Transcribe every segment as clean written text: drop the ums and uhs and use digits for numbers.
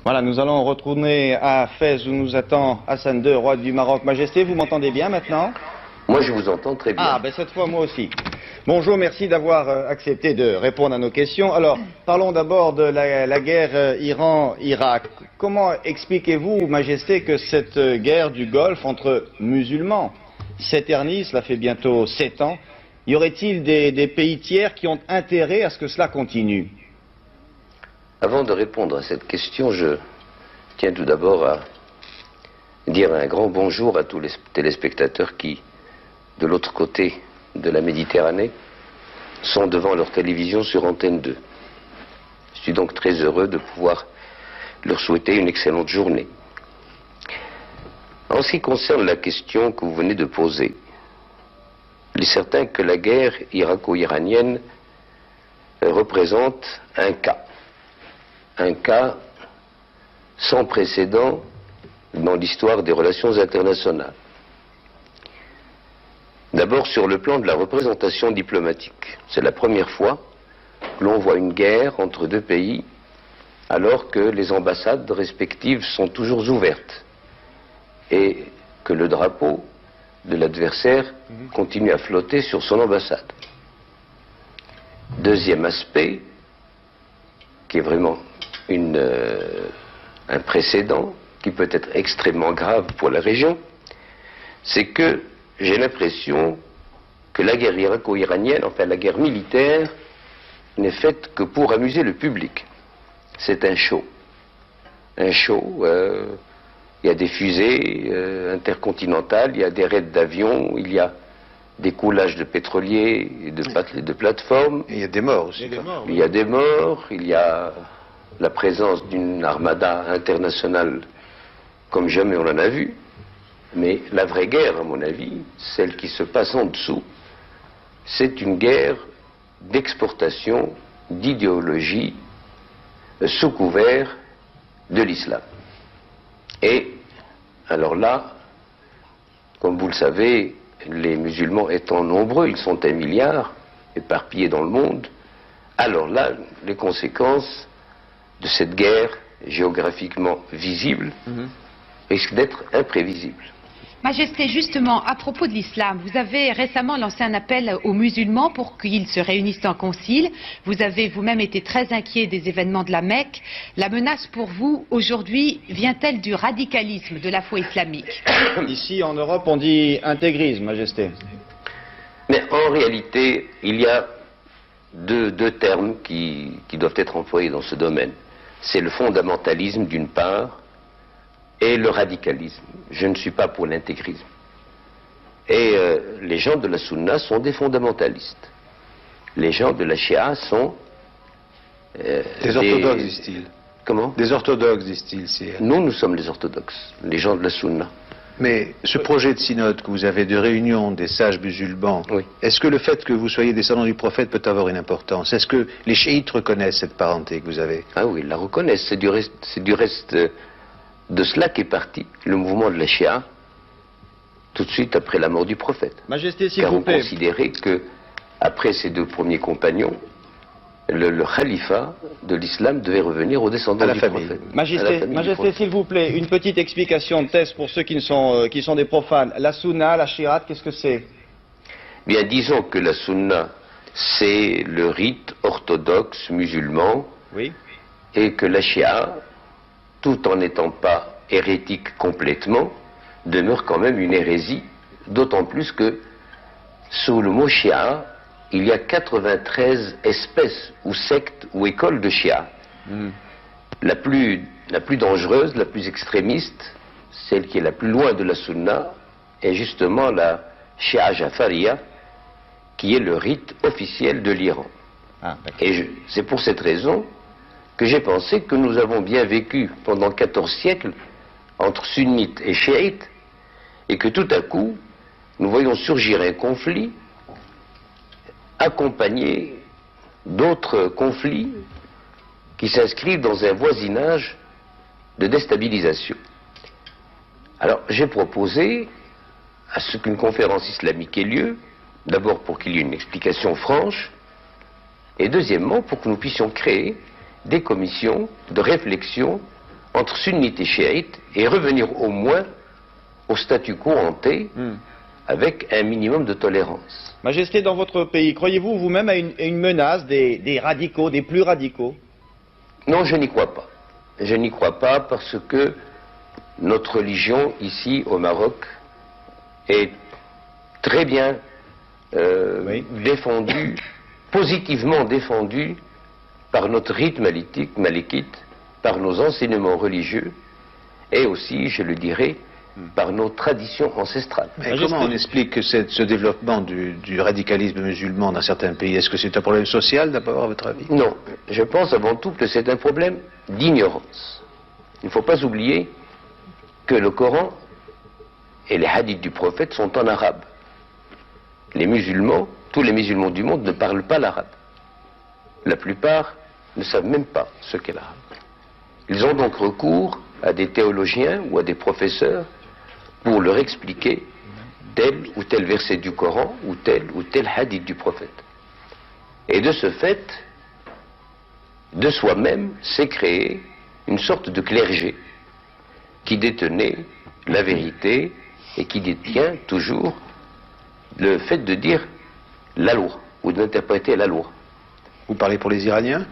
Voilà, nous allons retourner à Fès où nous attend Hassan II, roi du Maroc. Majesté, vous m'entendez bien maintenant? Moi, je vous entends très bien. Ah, ben cette fois, moi aussi. Bonjour, merci d'avoir accepté de répondre à nos questions. Alors, parlons d'abord de la guerre Iran-Irak. Comment expliquez-vous, Majesté, que cette guerre du Golfe entre musulmans s'éternise? Cela fait bientôt 7 ans. Y aurait-il des pays tiers qui ont intérêt à ce que cela continue? Avant de répondre à cette question, je tiens tout d'abord à dire un grand bonjour à tous les téléspectateurs qui, de l'autre côté de la Méditerranée, sont devant leur télévision sur Antenne 2. Je suis donc très heureux de pouvoir leur souhaiter une excellente journée. En ce qui concerne la question que vous venez de poser, il est certain que la guerre irako-iranienne représente un cas sans précédent dans l'histoire des relations internationales. D'abord sur le plan de la représentation diplomatique. C'est la première fois que l'on voit une guerre entre deux pays alors que les ambassades respectives sont toujours ouvertes et que le drapeau de l'adversaire continue à flotter sur son ambassade. Deuxième aspect, qui est vraiment un précédent qui peut être extrêmement grave pour la région, c'est que j'ai l'impression que la guerre irako-iranienne, enfin la guerre militaire, n'est faite que pour amuser le public. C'est un show. Un show, il y a des fusées intercontinentales, il y a des raids d'avions, il y a des coulages de pétroliers et de plateformes. Et il y a des morts aussi. Il y a des morts, il y a la présence d'une armada internationale comme jamais on en a vu. Mais la vraie guerre, à mon avis, celle qui se passe en dessous, c'est une guerre d'exportation d'idéologie sous couvert de l'islam. Et alors là, comme vous le savez, les musulmans étant nombreux, ils sont 1 milliard, éparpillés dans le monde, alors là, les conséquences de cette guerre géographiquement visible risquent d'être imprévisibles. Majesté, justement, à propos de l'islam, vous avez récemment lancé un appel aux musulmans pour qu'ils se réunissent en concile. Vous avez vous-même été très inquiet des événements de la Mecque. La menace pour vous, aujourd'hui, vient-elle du radicalisme de la foi islamique? Ici, en Europe, on dit intégrisme, Majesté. Mais en réalité, il y a deux termes qui doivent être employés dans ce domaine. C'est le fondamentalisme d'une part et le radicalisme. Je ne suis pas pour l'intégrisme. Et les gens de la Sunna sont des fondamentalistes. Les gens de la Shia sont... des orthodoxes, disent-ils. Comment? Des orthodoxes, disent-ils. Nous sommes les orthodoxes, les gens de la Sunna. Mais ce projet de synode que vous avez de réunion des sages musulmans, oui. Est-ce que le fait que vous soyez descendants du prophète peut avoir une importance? Est-ce que les chiites reconnaissent cette parenté que vous avez? Ah oui, ils la reconnaissent. C'est du reste de cela qu'est parti le mouvement de la Shia tout de suite après la mort du prophète. Majesté, s'il Car vous on plaît. considérait que, après ces deux premiers compagnons, le khalifa de l'islam devait revenir aux descendants du prophète. Majesté, s'il vous plaît, une petite explication de thèse pour ceux qui sont des profanes. La sunna, la shi'at, qu'est-ce que c'est? Bien, disons que la sunna, c'est le rite orthodoxe musulman, oui. Et que la shia, tout en n'étant pas hérétique complètement, demeure quand même une hérésie, d'autant plus que sous le mot shia, il y a 93 espèces ou sectes ou écoles de shia. La plus dangereuse, la plus extrémiste, celle qui est la plus loin de la sunna, est justement la shia jafariya, qui est le rite officiel de l'Iran. Et c'est pour cette raison que j'ai pensé que nous avons bien vécu pendant 14 siècles entre sunnites et chiites, et que tout à coup, nous voyons surgir un conflit accompagné d'autres conflits qui s'inscrivent dans un voisinage de déstabilisation. Alors, j'ai proposé à ce qu'une conférence islamique ait lieu, d'abord pour qu'il y ait une explication franche, et deuxièmement pour que nous puissions créer des commissions de réflexion entre sunnites et chiites et revenir au moins au statu quo hanté avec un minimum de tolérance. Majesté, dans votre pays, croyez-vous vous-même à une menace des radicaux, des plus radicaux? Non, je n'y crois pas. Je n'y crois pas parce que notre religion, ici au Maroc, est très bien défendue, positivement défendue par notre rite malékite, par nos enseignements religieux et aussi, je le dirais, par nos traditions ancestrales. Mais comment on explique que ce développement du radicalisme musulman dans certains pays, est-ce que c'est un problème social d'abord à votre avis? Non, je pense avant tout que c'est un problème d'ignorance. Il ne faut pas oublier que le Coran et les hadiths du prophète sont en arabe. Les musulmans, tous les musulmans du monde ne parlent pas l'arabe. La plupart ne savent même pas ce qu'est l'arabe. Ils ont donc recours à des théologiens ou à des professeurs pour leur expliquer tel ou tel verset du Coran ou tel hadith du prophète. Et de ce fait, de soi-même, s'est créé une sorte de clergé qui détenait la vérité et qui détient toujours le fait de dire la loi ou d'interpréter la loi. Vous parlez pour les Iraniens?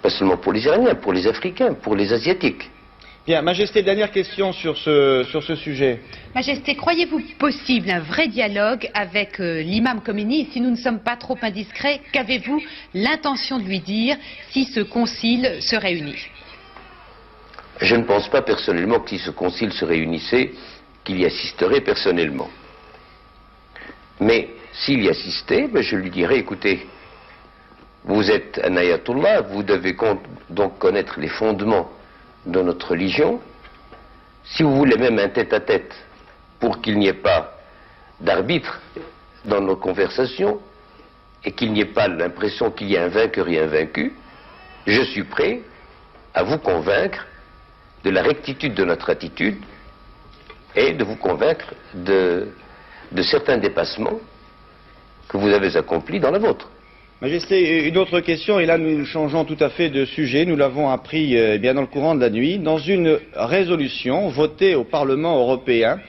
Pas seulement pour les Iraniens, pour les Africains, pour les Asiatiques. Bien, Majesté, dernière question sur ce sujet. Majesté, croyez-vous possible un vrai dialogue avec l'imam Khomeini? Si nous ne sommes pas trop indiscrets, qu'avez-vous l'intention de lui dire si ce concile se réunit? Je ne pense pas personnellement que si ce concile se réunissait, qu'il y assisterait personnellement. Mais s'il y assistait, je lui dirais, écoutez, vous êtes un ayatollah, vous devez donc connaître les fondements de notre religion. Si vous voulez même un tête-à-tête pour qu'il n'y ait pas d'arbitre dans nos conversations et qu'il n'y ait pas l'impression qu'il y a un vainqueur et un vaincu, je suis prêt à vous convaincre de la rectitude de notre attitude et de vous convaincre de certains dépassements que vous avez accomplis dans la vôtre. Majesté, une autre question, et là nous changeons tout à fait de sujet, nous l'avons appris bien dans le courant de la nuit. Dans une résolution votée au Parlement européen,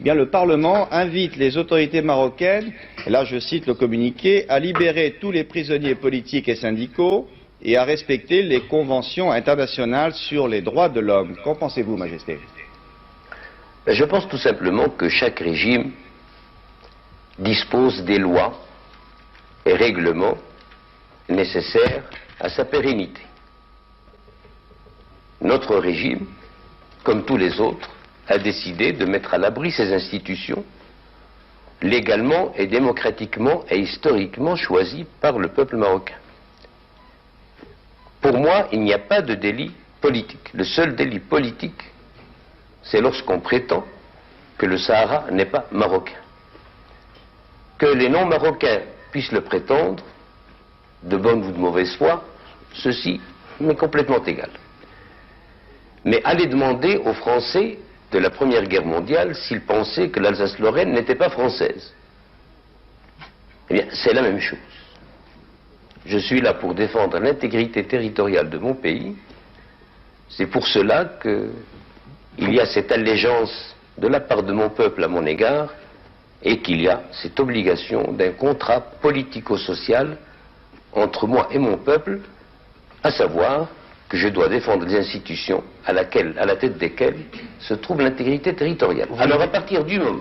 bien le Parlement invite les autorités marocaines, et là je cite le communiqué, à libérer tous les prisonniers politiques et syndicaux et à respecter les conventions internationales sur les droits de l'homme. Qu'en pensez-vous, Majesté? Je pense tout simplement que chaque régime dispose des lois et règlements nécessaires à sa pérennité. Notre régime, comme tous les autres, a décidé de mettre à l'abri ces institutions légalement et démocratiquement et historiquement choisies par le peuple marocain. Pour moi, il n'y a pas de délit politique. Le seul délit politique, c'est lorsqu'on prétend que le Sahara n'est pas marocain. Que les non-marocains puissent le prétendre, de bonne ou de mauvaise foi, ceci m'est complètement égal. Mais allez demander aux Français de la Première Guerre mondiale s'ils pensaient que l'Alsace-Lorraine n'était pas française. Eh bien, c'est la même chose. Je suis là pour défendre l'intégrité territoriale de mon pays. C'est pour cela qu'il y a cette allégeance de la part de mon peuple à mon égard et qu'il y a cette obligation d'un contrat politico-social entre moi et mon peuple, à savoir que je dois défendre les institutions à la tête desquelles se trouve l'intégrité territoriale. Alors à partir du moment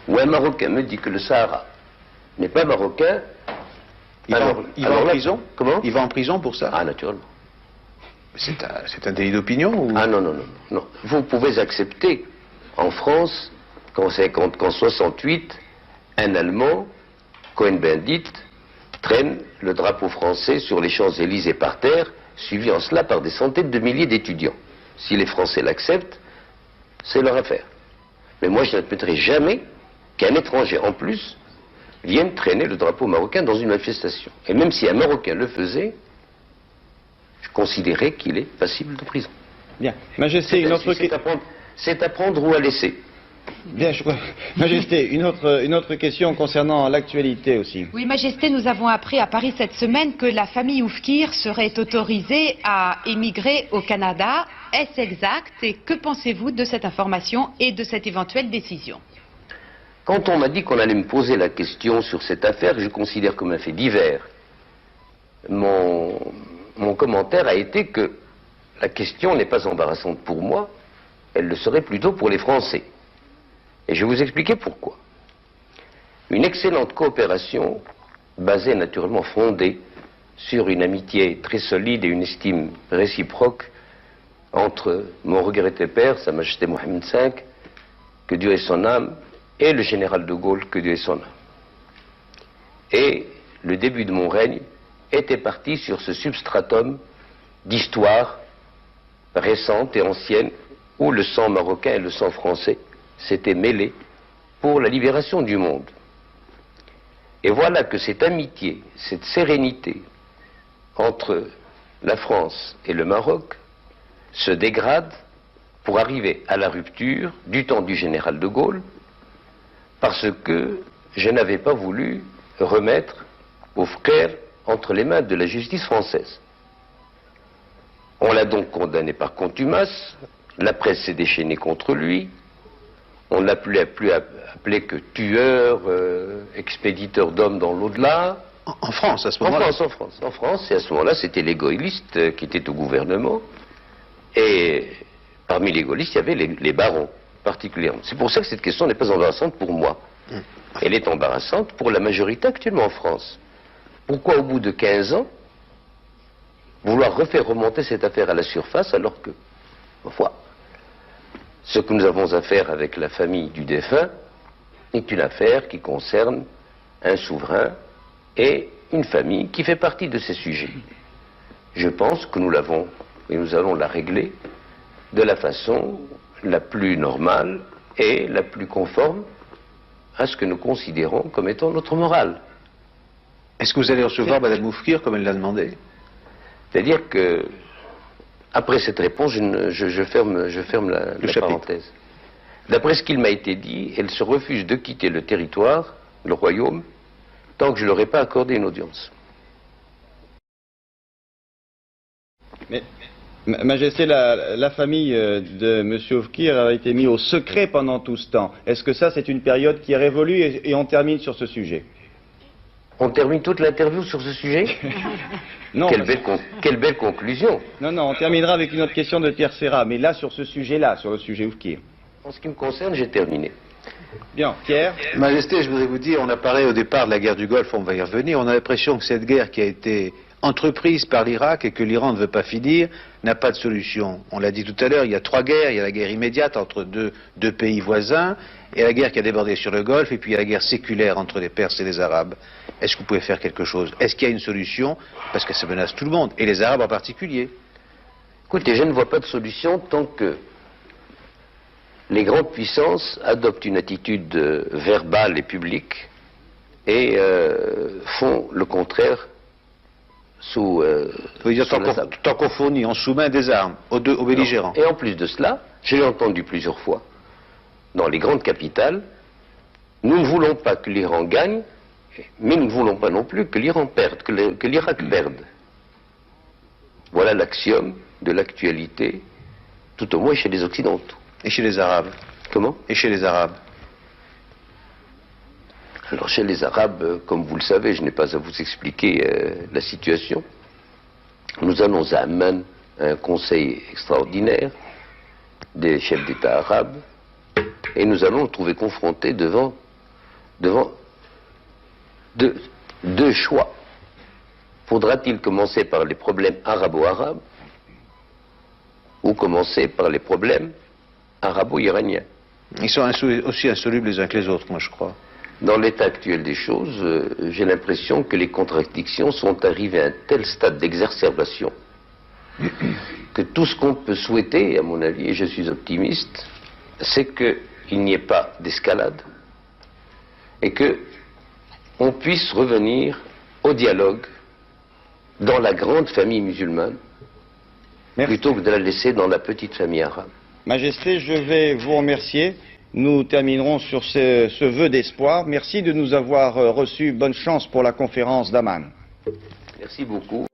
où un Marocain me dit que le Sahara n'est pas marocain, il va en prison? Comment? Il va en prison pour ça? Ah, naturellement. C'est un délit d'opinion ou... Ah non. Vous pouvez accepter en France qu'en 68, un Allemand, Cohn-Bendit, traîne le drapeau français sur les Champs-Élysées par terre, suivi en cela par des centaines de milliers d'étudiants. Si les Français l'acceptent, c'est leur affaire. Mais moi, je n'admettrai jamais qu'un étranger, en plus, vienne traîner le drapeau marocain dans une manifestation. Et même si un Marocain le faisait, je considérais qu'il est passible de prison. Bien. Majesté, une autre question. C'est à prendre ou à laisser. Bien, je crois. Majesté, une autre question concernant l'actualité aussi. Oui, Majesté, nous avons appris à Paris cette semaine que la famille Oufkir serait autorisée à émigrer au Canada. Est-ce exact? Et que pensez-vous de cette information et de cette éventuelle décision? Quand on m'a dit qu'on allait me poser la question sur cette affaire, je considère comme un fait divers. Mon commentaire a été que la question n'est pas embarrassante pour moi, elle le serait plutôt pour les Français. Et je vais vous expliquer pourquoi. Une excellente coopération, basée naturellement fondée sur une amitié très solide et une estime réciproque entre mon regretté père, Sa Majesté Mohamed V, que Dieu ait son âme, et le général de Gaulle, que Dieu ait son âme. Et le début de mon règne était parti sur ce substratum d'histoire récente et ancienne où le sang marocain et le sang français s'étaient mêlés pour la libération du monde. Et voilà que cette amitié, cette sérénité entre la France et le Maroc se dégrade pour arriver à la rupture du temps du général de Gaulle, parce que je n'avais pas voulu remettre Oufkir entre les mains de la justice française. On l'a donc condamné par contumace, la presse s'est déchaînée contre lui, on ne l'a plus appelé que tueur, expéditeur d'hommes dans l'au-delà. En France, à ce moment-là. En France, et à ce moment-là, c'était les gaullistes qui étaient au gouvernement, et parmi les gaullistes, il y avait les barons, particulièrement. C'est pour ça que cette question n'est pas embarrassante pour moi. Elle est embarrassante pour la majorité actuellement en France. Pourquoi, au bout de 15 ans, vouloir refaire remonter cette affaire à la surface alors que, ma foi, ce que nous avons à faire avec la famille du défunt est une affaire qui concerne un souverain et une famille qui fait partie de ces sujets. Je pense que nous l'avons et nous allons la régler de la façon la plus normale et la plus conforme à ce que nous considérons comme étant notre morale. Est-ce que vous allez recevoir Mme Oufkir comme elle l'a demandé? C'est-à-dire que, après cette réponse, je ferme la parenthèse. D'après ce qu'il m'a été dit, elle se refuse de quitter le territoire, le royaume, tant que je ne leur ai pas accordé une audience. Mais, Majesté, la famille de M. Oufkir a été mise au secret pendant tout ce temps. Est-ce que ça, c'est une période qui est révolue et on termine sur ce sujet? On termine toute l'interview sur ce sujet? Non. Quelle belle conclusion. Non, on terminera avec une autre question de Pierre Serra, mais là, sur ce sujet-là, sur le sujet Oufkir. En ce qui me concerne, j'ai terminé. Bien, Pierre. Majesté, je voudrais vous dire, on a parlé au départ de la guerre du Golfe, on va y revenir, on a l'impression que cette guerre qui a été entreprise par l'Irak et que l'Iran ne veut pas finir, n'a pas de solution. On l'a dit tout à l'heure, il y a 3 guerres, il y a la guerre immédiate entre deux pays voisins, et la guerre qui a débordé sur le Golfe, et puis il y a la guerre séculaire entre les Perses et les Arabes. Est-ce que vous pouvez faire quelque chose? Est-ce qu'il y a une solution? Parce que ça menace tout le monde, et les Arabes en particulier. Écoutez, je ne vois pas de solution tant que les grandes puissances adoptent une attitude verbale et publique et font le contraire sous... Vous voulez dire tant qu'on fournit, on soumet des armes aux belligérants. Et en plus de cela, je l'ai entendu plusieurs fois, dans les grandes capitales, nous ne voulons pas que l'Iran gagne, mais nous ne voulons pas non plus que l'Iran perde, que l'Irak perde. Voilà l'axiome de l'actualité, tout au moins chez les Occidentaux. Et chez les Arabes? Comment? Et chez les Arabes? Alors chez les Arabes, comme vous le savez, je n'ai pas à vous expliquer la situation. Nous allons à Amman, un conseil extraordinaire des chefs d'État arabes, et nous allons nous trouver confrontés devant deux choix. Faudra-t-il commencer par les problèmes arabo-arabes ou commencer par les problèmes arabo-iraniens? Ils sont aussi insolubles les uns que les autres, moi je crois. Dans l'état actuel des choses, j'ai l'impression que les contradictions sont arrivées à un tel stade d'exacerbation que tout ce qu'on peut souhaiter, à mon avis, et je suis optimiste, c'est qu'il n'y ait pas d'escalade et qu'on puisse revenir au dialogue dans la grande famille musulmane. Merci. Plutôt que de la laisser dans la petite famille arabe. Majesté, je vais vous remercier Nous terminerons sur ce vœu d'espoir. Merci de nous avoir reçus. Bonne chance pour la conférence d'Amman. Merci beaucoup.